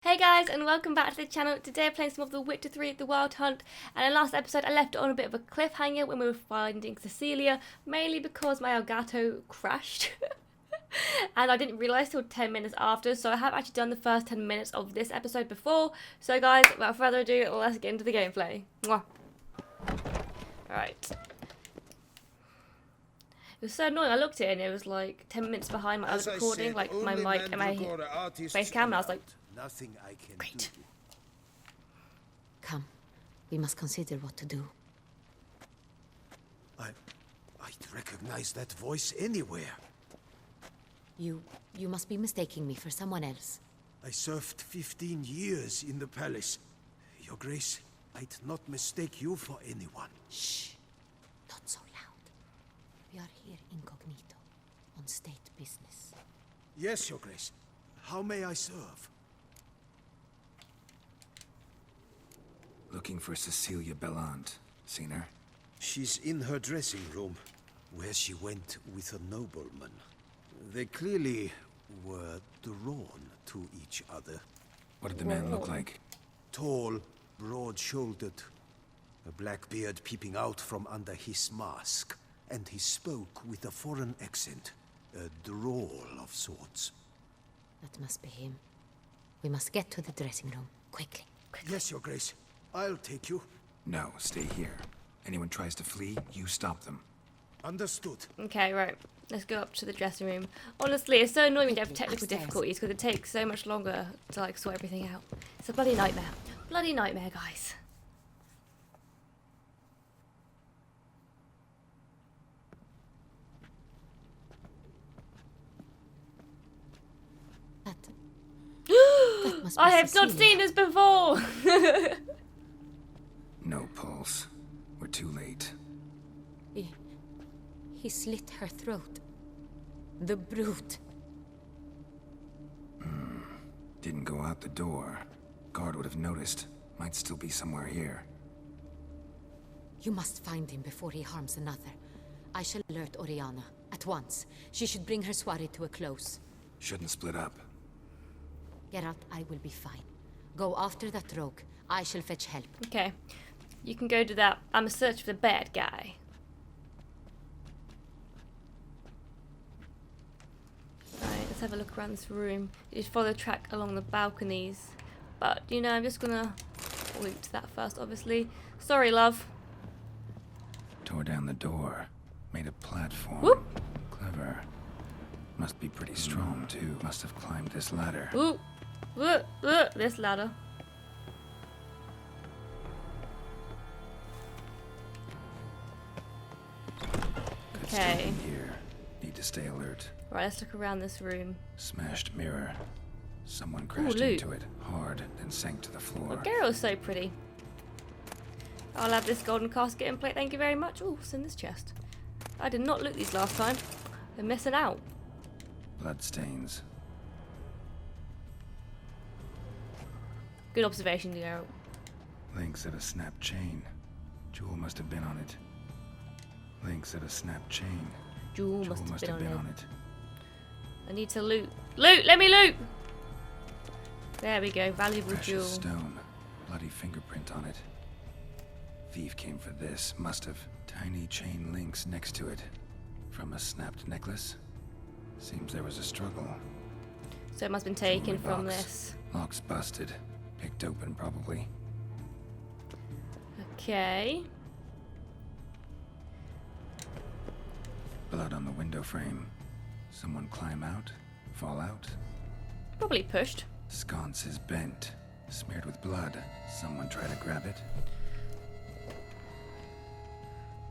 Hey guys, and welcome back to the channel. Today I'm playing some of The Witcher 3 The Wild Hunt, and in the last episode I left it on a bit of a cliffhanger when we were finding Cecilia, mainly because my Elgato crashed. And I didn't realise till 10 minutes after, so I have actually done the first 10 minutes of this episode before. So guys, without further ado, let's get into the gameplay. Mwah. Alright. It was so annoying. I looked at it and it was like 10 minutes behind my other recording, like my mic and my face cam, and I was like, nothing I can great. do. Come, we must consider what to do. I'd recognize that voice anywhere. You must be mistaking me for someone else. I served 15 years in the palace. Your Grace, I'd not mistake you for anyone. Shh, not so loud. We are here incognito, on state business. Yes, Your Grace. How may I serve? Looking for Cecilia Bellant. Seen her? She's in her dressing room, where she went with a nobleman. They clearly were drawn to each other. What did the man look like? Tall, broad-shouldered, a black beard peeping out from under his mask, and he spoke with a foreign accent, a drawl of sorts. That must be him. We must get to the dressing room, quickly. Yes, Your Grace. I'll take you. No, stay here. Anyone tries to flee, you stop them. Understood. Okay, right. Let's go up to the dressing room. Honestly, it's so annoying when you have technical Upstairs. difficulties because it takes so much longer to like sort everything out. It's a bloody nightmare. Bloody nightmare, guys. That must be I have not Cecilia. seen this before. No pulse. We're too late. He slit her throat. The brute. Didn't go out the door. Guard would have noticed. Might still be somewhere here. You must find him before he harms another. I shall alert Oriana at once. She should bring her soiree to a close. Shouldn't split up. Geralt, I will be fine. Go after that rogue. I shall fetch help. Okay, you can go do that. I'm a search for the bad guy. Right, let's have a look around this room. You just follow the track along the balconies. But, you know, I'm just gonna loot that first, obviously. Sorry, love. Tore down the door. Made a platform. Whoop. Clever. Must be pretty strong, too. Must have climbed this ladder. Ooh. This ladder. Could still Okay. be here. Need to stay alert. Right, let's look around this room. Smashed mirror. Someone crashed loot. into it hard, then sank to the floor. Oh, Geralt's so pretty. I'll have this golden casket and plate, thank you very much. Oh, what's in this chest? I did not loot these last time. I'm missing out. Bloodstains. Good observation, Geralt. Links of a snapped chain. Jewel must have been on it. Links of a snapped chain. Jewel Jewel must have been on it. I need to loot. Loot! Let me loot! There we go, valuable Precious jewel. stone. Bloody fingerprint on it. Thief came for this. Must have. Tiny chain links next to it. From a snapped necklace. Seems there was a struggle. So it must have been taken Jewelry from box. this. Lock's busted. Picked open, probably. Okay. Blood on the window frame. Someone climb out? Fall out? Probably pushed. Sconce is bent. Smeared with blood. Someone try to grab it?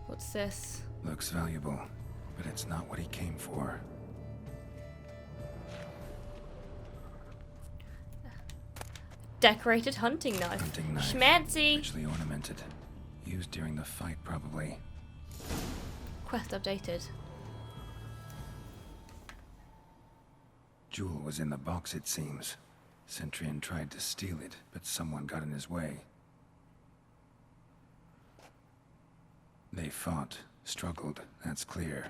What's this? Looks valuable, but it's not what he came for. Decorated hunting knife. Hunting knife. Schmancy! Richly ornamented. Used during the fight, probably. Quest updated. Jewel was in the box, it seems. Centrian tried to steal it, but someone got in his way. They fought, struggled, that's clear.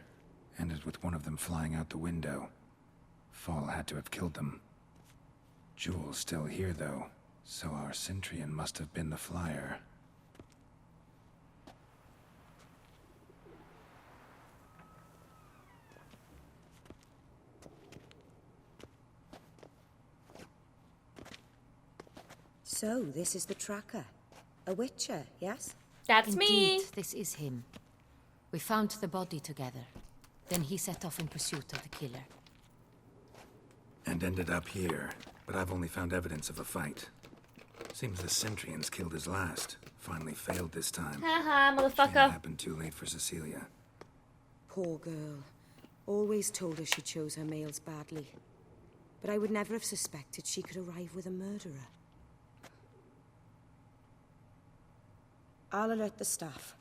Ended with one of them flying out the window. Fall had to have killed them. Jewel's still here, though, so our Cintrian must have been the flyer. So, this is the tracker. A witcher, yes? That's Indeed, me. this is him. We found the body together. Then he set off in pursuit of the killer. And ended up here, but I've only found evidence of a fight. Seems the Cintrians killed his last. Finally failed this time. Haha, Shame it motherfucker. happened too late for Cecilia. Poor girl. Always told her she chose her males badly. But I would never have suspected she could arrive with a murderer. I'll alert the staff.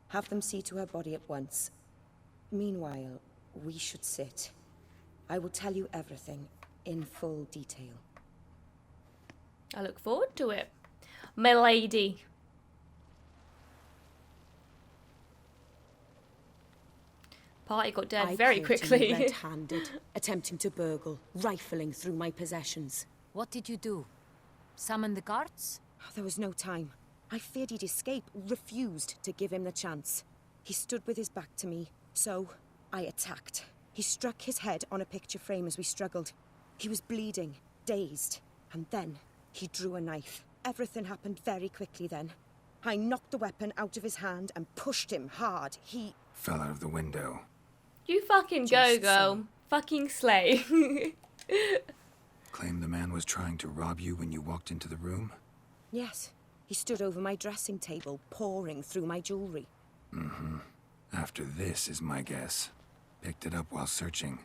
Have them see to her body at once. Meanwhile, we should sit. I will tell you everything in full detail. I look forward to it. Milady. Party got dead very quickly. Red-handed, attempting to burgle, rifling through my possessions. What did you do? Summon the guards? There was no time. I feared he'd escape, refused to give him the chance. He stood with his back to me, so I attacked. He struck his head on a picture frame as we struggled. He was bleeding, dazed, and then he drew a knife. Everything happened very quickly then. I knocked the weapon out of his hand and pushed him hard. He... Fell out of the window. You fucking go, Just girl. so. Fucking slay. Claimed the man was trying to rob you when you walked into the room? Yes, he stood over my dressing table, pouring through my jewelry. Mm-hmm. After this is my guess. Picked it up while searching.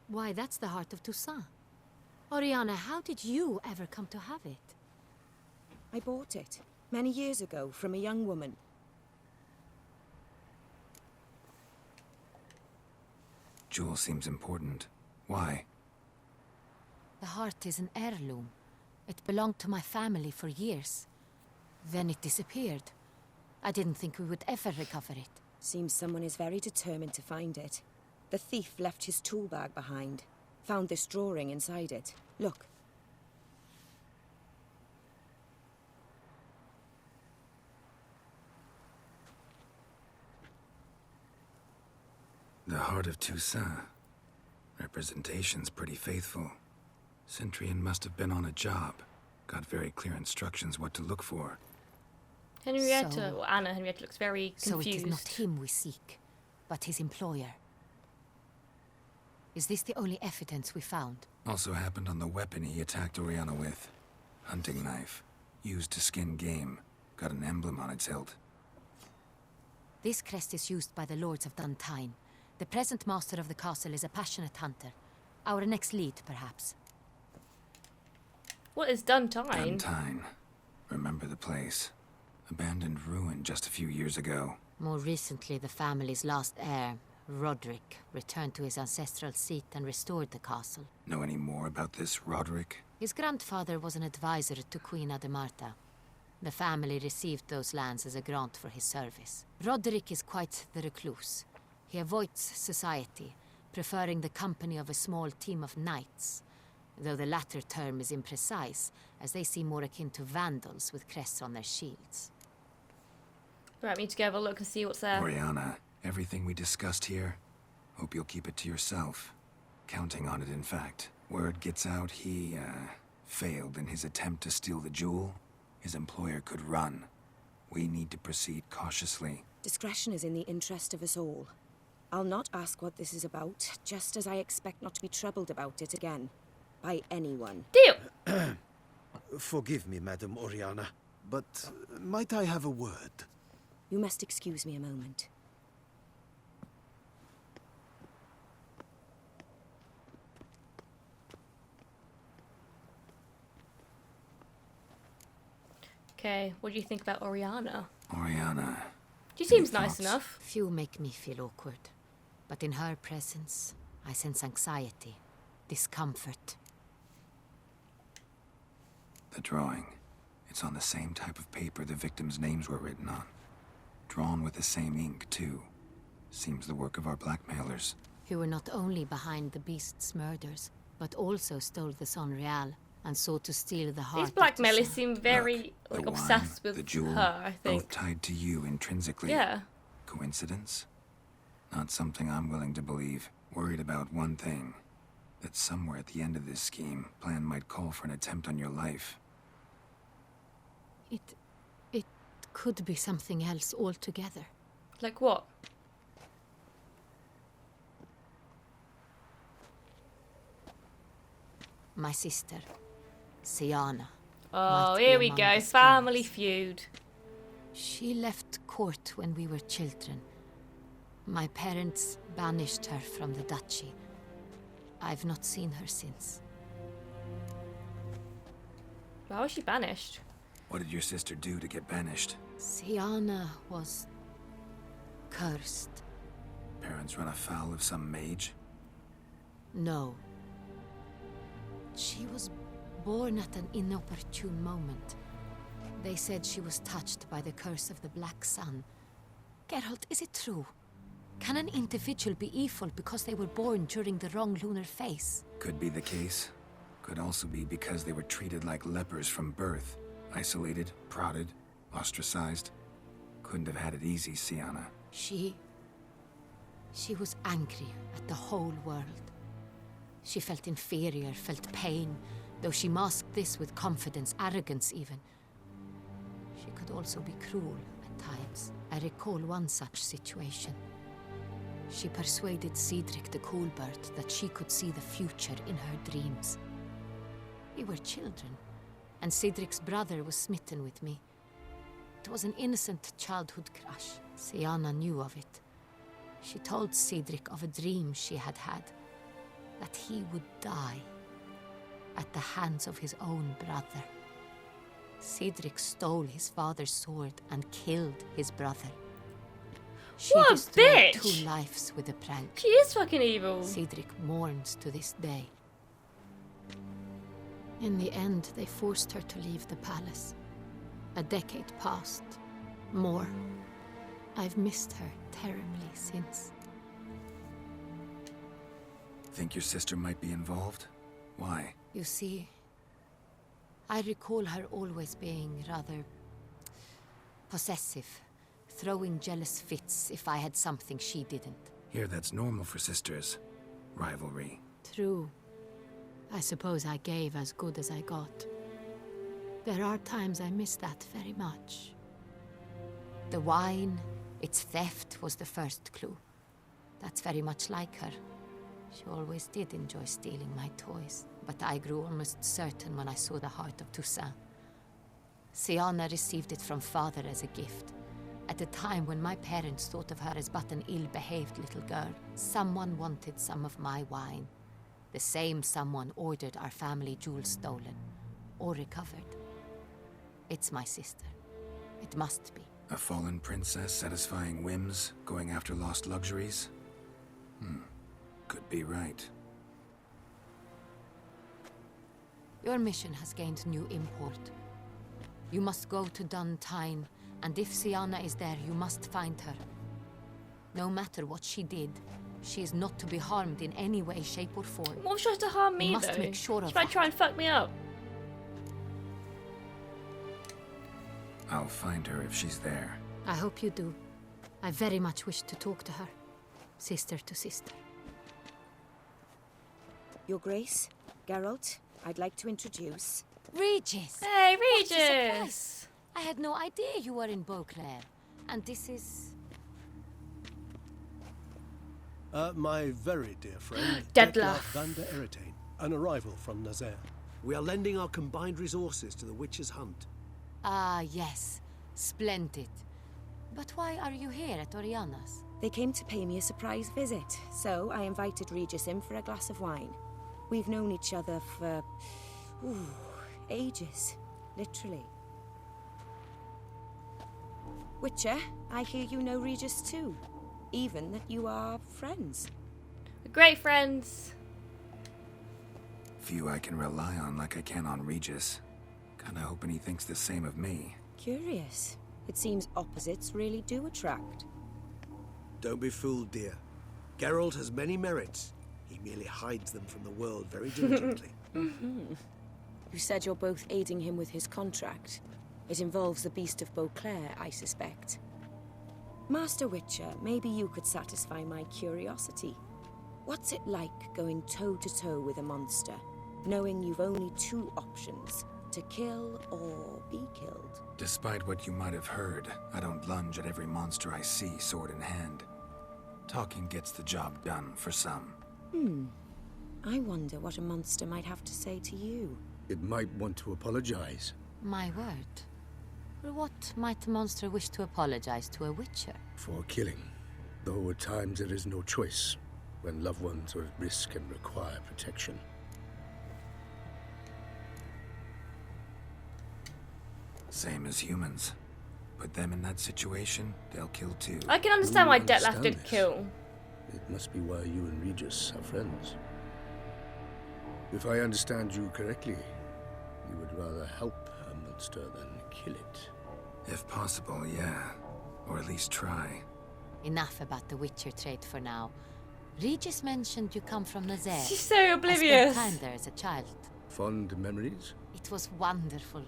Why, that's the heart of Toussaint. Oriana, how did you ever come to have it? I bought it many years ago from a young woman. Jewel seems important. Why? The heart is an heirloom. It belonged to my family for years. Then it disappeared. I didn't think we would ever recover it. Seems someone is very determined to find it. The thief left his tool bag behind. Found this drawing inside it. Look. The heart of Toussaint. Representation's pretty faithful. Cintrian must have been on a job. Got very clear instructions what to look for. Henrietta, So- or Anna, Henrietta looks very So it confused. is not him we seek, but his employer. Is this the only evidence we found? Also happened on the weapon he attacked Oriana with. Hunting knife. Used to skin game. Got an emblem on its hilt. This crest is used by the Lords of Duntine. The present master of the castle is a passionate hunter. Our next lead, perhaps. What is Duntine? Duntine. Remember the place. Abandoned ruin just a few years ago. More recently, the family's last heir, Roderick, returned to his ancestral seat and restored the castle. Know any more about this Roderick? His grandfather was an advisor to Queen Ademarta. The family received those lands as a grant for his service. Roderick is quite the recluse. He avoids society, preferring the company of a small team of knights, though the latter term is imprecise, as they seem more akin to vandals with crests on their shields. Right, me to go have a look and see what's there. Oriana, everything we discussed here, hope you'll keep it to yourself. Counting on it, in fact. Word gets out he, failed in his attempt to steal the jewel. His employer could run. We need to proceed cautiously. Discretion is in the interest of us all. I'll not ask what this is about, just as I expect not to be troubled about it again. By anyone. Deal! Forgive me, Madam Oriana, but might I have a word? You must excuse me a moment. Okay, what do you think about Oriana? Oriana. She seems Any nice thoughts? enough. Few make me feel awkward, but in her presence, I sense anxiety, discomfort. The drawing. It's on the same type of paper the victims' names were written on. Drawn with the same ink, too. Seems the work of our blackmailers. Who were not only behind the beast's murders, but also stole the Son Real. and sought to steal the heart These of blackmailers Toussaint. seem very Look, like the wine, obsessed the with jewel, her, I think. both tied to you intrinsically. Yeah. Coincidence? Not something I'm willing to believe. Worried about one thing. That somewhere at the end of this scheme, plan might call for an attempt on your life. It could be something else altogether. Like what? My sister, Siana. Oh, might be here we among go. the Family schemes. feud. She left court when we were children. My parents banished her from the duchy. I've not seen her since. Why was she banished? What did your sister do to get banished? Siana was cursed. Parents run afoul of some mage? No. She was born at an inopportune moment. They said she was touched by the curse of the Black Sun. Geralt, is it true? Can an individual be evil because they were born during the wrong lunar phase? Could be the case. Could also be because they were treated like lepers from birth. Isolated, prodded, ostracized. Couldn't have had it easy, Siana. She was angry at the whole world. She felt inferior, felt pain, though she masked this with confidence, arrogance even. She could also be cruel at times. I recall one such situation. She persuaded Cedric the Coolbird that she could see the future in her dreams. We were children, and Cedric's brother was smitten with me. It was an innocent childhood crush. Siana knew of it. She told Cedric of a dream she had had, that he would die at the hands of his own brother. Cedric stole his father's sword and killed his brother. She What a destroyed bitch! 2 lives with a prank. She is fucking evil. Cedric mourns to this day. In the end, they forced her to leave the palace. A decade passed. More. I've missed her terribly since. Think your sister might be involved? Why? You see, I recall her always being rather possessive, throwing jealous fits if I had something she didn't. Here, that's normal for sisters. Rivalry. True. I suppose I gave as good as I got. There are times I miss that very much. The wine, its theft was the first clue. That's very much like her. She always did enjoy stealing my toys, but I grew almost certain when I saw the heart of Toussaint. Siana received it from father as a gift. At a time when my parents thought of her as but an ill-behaved little girl, someone wanted some of my wine. The same someone ordered our family jewels stolen, or recovered. It's my sister. It must be. A fallen princess satisfying whims, going after lost luxuries? Could be right. Your mission has gained new import. You must go to Dun Tyne, and if Siana is there, you must find her. No matter what she did, she is not to be harmed in any way, shape or form. What was she to harm me, You must though? make sure of She might that. try and fuck me up. I'll find her if she's there. I hope you do. I very much wish to talk to her. Sister to sister. Your Grace, Geralt, I'd like to introduce... Regis! Hey, What a Regis! surprise. I had no idea you were in Beauclair. And this is... My very dear friend, Detlef. van der Eretain, an arrival from Nazaire. We are lending our combined resources to the Witch's Hunt. Ah, yes. Splendid. But why are you here at Oriana's? They came to pay me a surprise visit, so I invited Regis in for a glass of wine. We've known each other for... ages. Literally. Witcher, I hear you know Regis too. Even that you are friends. We're great friends. Few I can rely on like I can on Regis. Kinda hoping he thinks the same of me. Curious. It seems opposites really do attract. Don't be fooled, dear. Geralt has many merits. He merely hides them from the world very diligently. You said you're both aiding him with his contract. It involves the Beast of Beauclair, I suspect. Master Witcher, maybe you could satisfy my curiosity. What's it like going toe-to-toe with a monster, knowing you've only two options, to kill or be killed? Despite what you might have heard, I don't lunge at every monster I see sword in hand. Talking gets the job done for some. I wonder what a monster might have to say to you. It might want to apologize. My word. For what might a monster wish to apologize to a witcher? For killing. Though at times there is no choice, when loved ones are at risk and require protection. Same as humans. Put them in that situation, they'll kill too. I can understand why You Detlef understand did this? kill. It must be why you and Regis are friends. If I understand you correctly, you would rather help a monster than kill it. If possible, yeah. Or at least try. Enough about the witcher trait for now. Regis mentioned you come from Nazaire. She's so I oblivious. spent time there as a child. Fond memories? It was wonderful.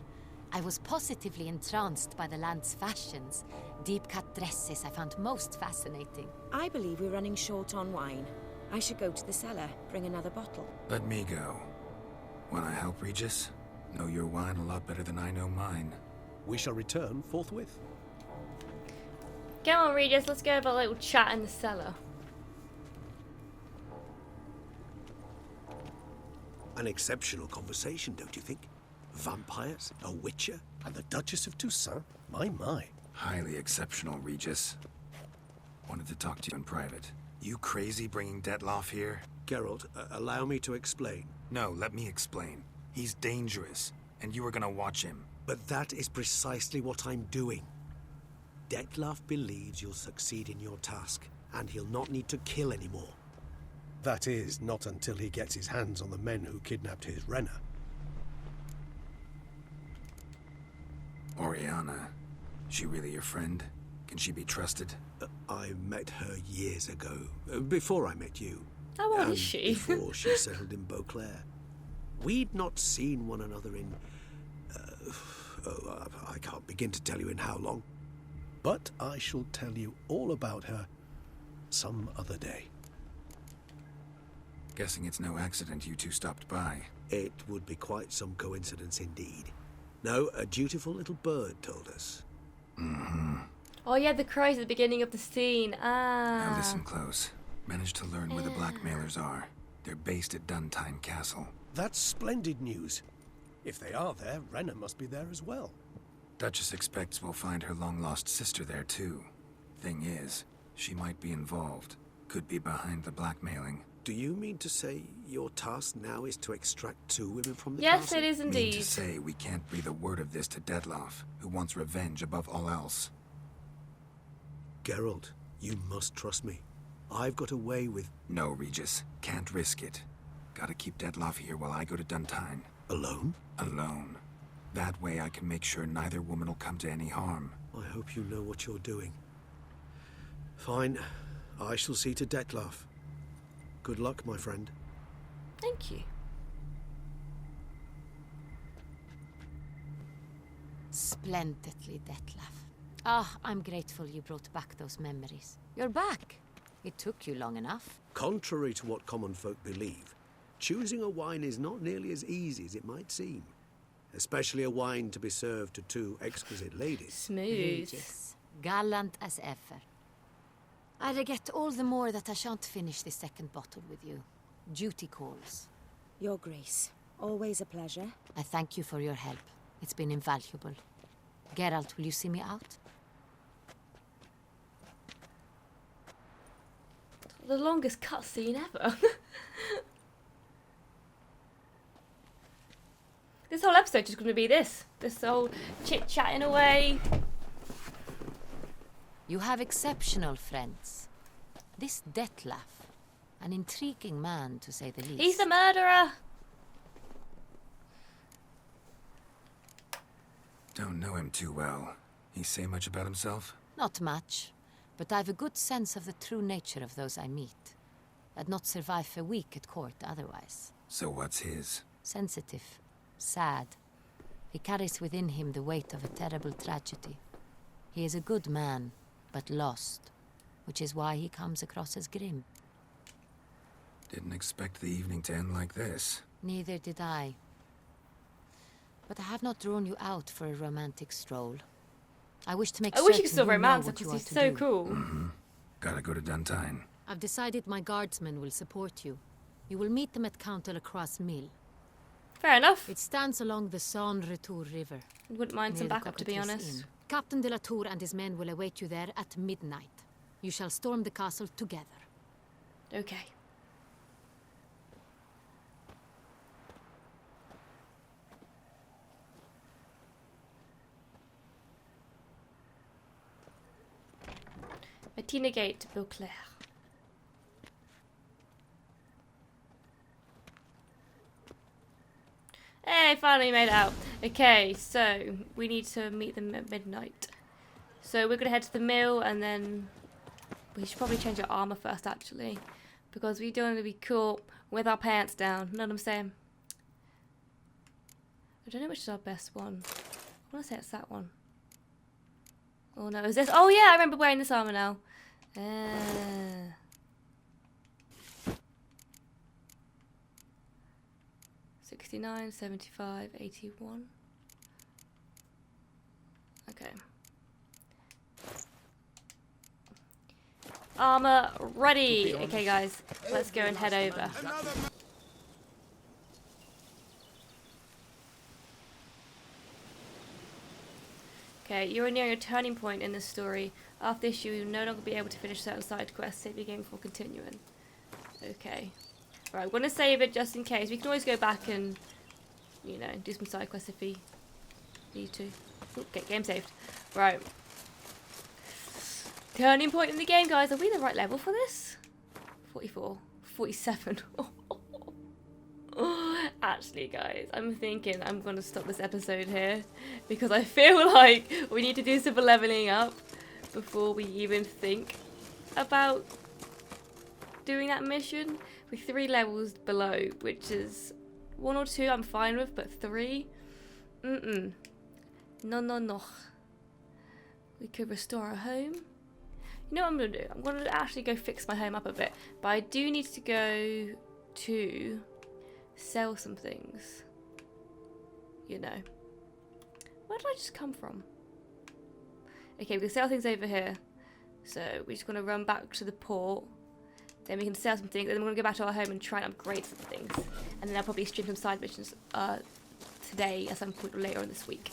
I was positively entranced by the land's fashions. Deep-cut dresses I found most fascinating. I believe we're running short on wine. I should go to the cellar, bring another bottle. Let me go. Wanna help, Regis? Know your wine a lot better than I know mine. We shall return forthwith. Come on, Regis, let's go have a little chat in the cellar. An exceptional conversation, don't you think? Vampires, a witcher, And the Duchess of Toussaint? My. Highly exceptional, Regis. Wanted to talk to you in private. You crazy bringing Detlef here? Geralt, allow me to explain. No, let me explain. He's dangerous, and you were gonna watch him. But that is precisely what I'm doing. Detlef believes you'll succeed in your task, and he'll not need to kill anymore. That is, not until he gets his hands on the men who kidnapped his Renna. Oriana, she really your friend? Can she be trusted? I met her years ago, before I met you. How old and is she? Before she settled in Beauclair. We'd not seen one another in... I can't begin to tell you in how long. But I shall tell you all about her some other day. Guessing it's no accident you two stopped by. It would be quite some coincidence indeed. No, a dutiful little bird told us. Oh yeah, the crows at the beginning of the scene. Now listen close. Managed to learn where the blackmailers are. They're based at Duntime Castle. That's splendid news. If they are there, Renna must be there as well. Duchess expects we'll find her long-lost sister there too. Thing is, she might be involved. Could be behind the blackmailing. Do you mean to say your task now is to extract two women from the Yes, castle? it is Mean indeed. to say we can't breathe a word of this to Detlef, who wants revenge above all else. Geralt, you must trust me. I've got a way with... No, Regis. Can't risk it. Gotta keep Detlef here while I go to Duntine. Alone? Alone. That way I can make sure neither woman will come to any harm. I hope you know what you're doing. Fine. I shall see to Detlef. Good luck, my friend. Thank you. Splendidly, Detlef. Ah, I'm grateful you brought back those memories. You're back. It took you long enough. Contrary to what common folk believe, choosing a wine is not nearly as easy as it might seem. Especially a wine to be served to two exquisite ladies. Smooth. Regis, gallant as ever. I regret all the more that I shan't finish the second bottle with you. Duty calls. Your Grace, always a pleasure. I thank you for your help. It's been invaluable. Geralt, will you see me out? The longest cutscene ever. This whole episode is going to be this whole chit-chatting away. You have exceptional friends. This Detlef, an intriguing man to say the least. He's the murderer. Don't know him too well. He say much about himself? Not much, but I've a good sense of the true nature of those I meet. I'd not survive a week at court otherwise. So what's his? Sensitive. sad. He carries within him the weight of a terrible tragedy. He is a good man, but lost, which is why he comes across as grim. Didn't expect the evening to end like this. Neither did I. But I have not drawn you out for a romantic stroll. I wish to make I wish you certain could still you know romance him what you because are he's to so do. cool. Gotta go to Duntine. I've decided my guardsmen will support you. You will meet them at Count de la Croix's mill. Fair enough. It stands along the Saône-Retour River. Wouldn't mind some near the backup, to be Cockatrice honest. Inn. Captain de la Tour and his men will await you there at midnight. You shall storm the castle together. Okay. Martina Gate, Beauclair. Hey, finally made it out. Okay, so we need to meet them at midnight. So we're gonna head to the mill, and then we should probably change our armor first, actually, because we don't want to be caught with our pants down. Know what I'm saying? I don't know which is our best one. I want to say it's that one. Oh no, is this? Oh yeah, I remember wearing this armor now. 69, 75, 81. Okay. Armor ready. Okay, guys, let's go and head over. Okay, you are nearing a turning point in this story. After this, you will no longer be able to finish certain side quests. Save your game before continuing. Okay. Right, I'm going to save it just in case. We can always go back and, you know, do some side quests if we need to. Ooh, get game saved. Right. Turning point in the game, guys. Are we the right level for this? 44. 47. Actually, guys, I'm thinking I'm going to stop this episode here because I feel like we need to do some leveling up before we even think about doing that mission. We're 3 levels below, which is 1 or 2 I'm fine with, but 3? No, no, no. We could restore our home. You know what I'm going to do? I'm going to actually go fix my home up a bit, but I do need to go to sell some things. You know. Where did I just come from? Okay, we can sell things over here. So we're just going to run back to the port. Then we can sell some things. And then we're going to go back to our home and try and upgrade some things. And then I'll probably stream some side missions today at some point or later on this week.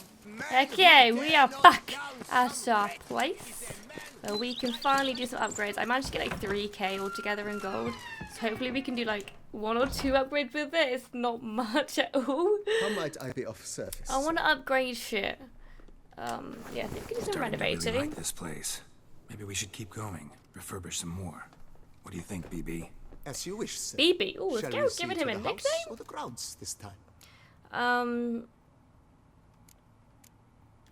Okay, we are back at our place. Where we can finally do some upgrades. I managed to get like 3k altogether in gold. So hopefully we can do like 1 or 2 upgrades with it. It's not much at all. How might I be of service? I want to upgrade shit. Yeah, I think we can do some Starting to renovating. really like this place. Maybe we should keep going. Refurbish some more. What do you think, BB? As you wish, sir. BB. Oh, Shall let's we go see giving to him a the nickname. house or the grounds this time?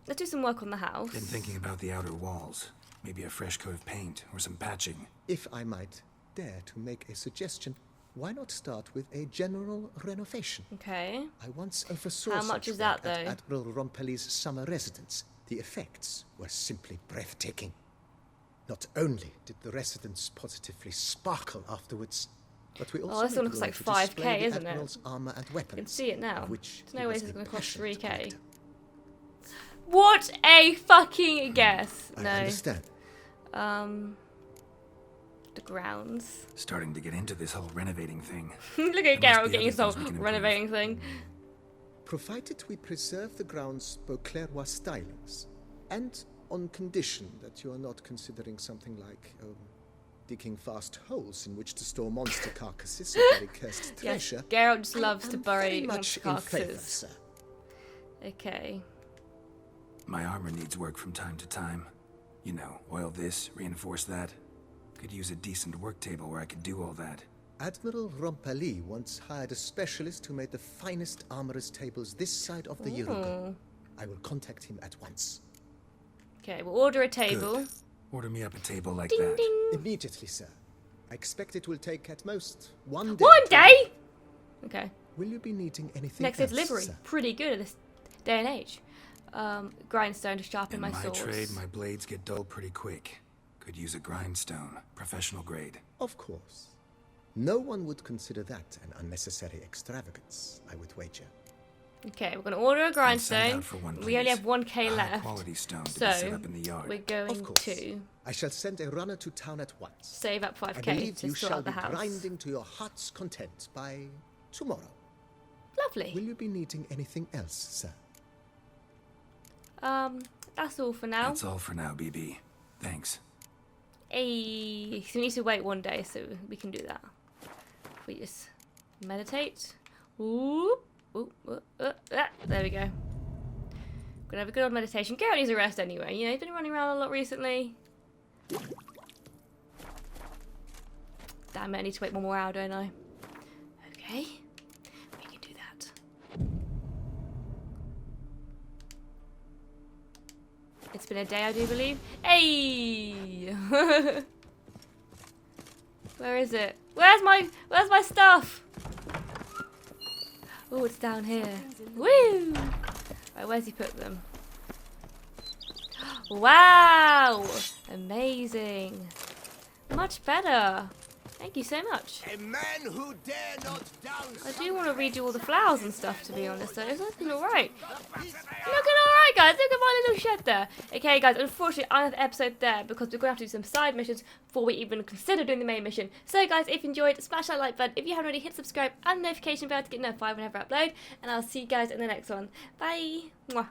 Let's do some work on the house. Been thinking about the outer walls. Maybe a fresh coat of paint or some patching. If I might dare to make a suggestion, why not start with a general renovation? Okay. I once oversaw How much such is that, work at though? Admiral Rompelli's summer residence. The effects were simply breathtaking. Not only did the residence positively sparkle afterwards, but we also this one made looks room like to 5k, display the isn't it? Admiral's armor and weapons. You can see it now. of which There's no he way was this is a going to cost passionate 3k. collector. What a fucking guess. I No. understand. The grounds. Starting to get into this whole renovating thing. Look at There must Garrett be getting his other whole things we can renovating thing. Provided we preserve the ground's Beauclairois stylings, and on condition that you are not considering something like digging vast holes in which to store monster carcasses or very cursed Yes, treasure. Garrett just I loves to am bury very much monster in favor, carcasses. sir. Okay. My armor needs work from time to time. You know, oil this, reinforce that. Could use a decent work table where I could do all that. Admiral Rompelli once hired a specialist who made the finest armorer's tables this side of the Uruguay. I will contact him at once. Okay, we'll order a table. Good. Order me up a table like Ding that. ding. Immediately, sir. I expect it will take at most 1 day. 1 day? Okay. Will you be needing anything Next day else, delivery. sir? Pretty good at this day and age. Grindstone to sharpen In my my swords. trade, my blades get dull pretty quick. Could use a grindstone, professional grade. Of course. No one would consider that an unnecessary extravagance, I would wager. Okay, we're going to order a And send grindstone. out for one, We only please. have 1k A left. high-quality stone to So, be set up in the yard. we're going Of course. to I shall send a runner to town at once. save up I 5k believe to you sort shall out the be house. grinding to your heart's content by tomorrow. Lovely. Will you be needing anything else, sir? That's all for now. That's all for now, BB. Thanks. Hey, so we need to wait one day, so we can do that. If we just meditate. Ooh, there we go. Gonna have a good old meditation. Garrett needs a rest anyway. You know, he's been running around a lot recently. Damn it, I need to wait 1 more hour, don't I? Okay, we can do that. It's been a day, I do believe. Hey! Where is it? Where's my stuff? Oh, it's down here. Woo! Right, where's he put them? Wow! Amazing. Much better. Thank you so much. A man who dare not dance. I do want to redo all the flowers and stuff, to be honest, though. It's looking alright. Looking alright, guys. Look at my little shed there. Okay, guys, unfortunately, I have the episode there because we're going to have to do some side missions before we even consider doing the main mission. So, guys, if you enjoyed, smash that like button. If you haven't already, hit subscribe and notification bell to get notified whenever I upload. And I'll see you guys in the next one. Bye. Mwah.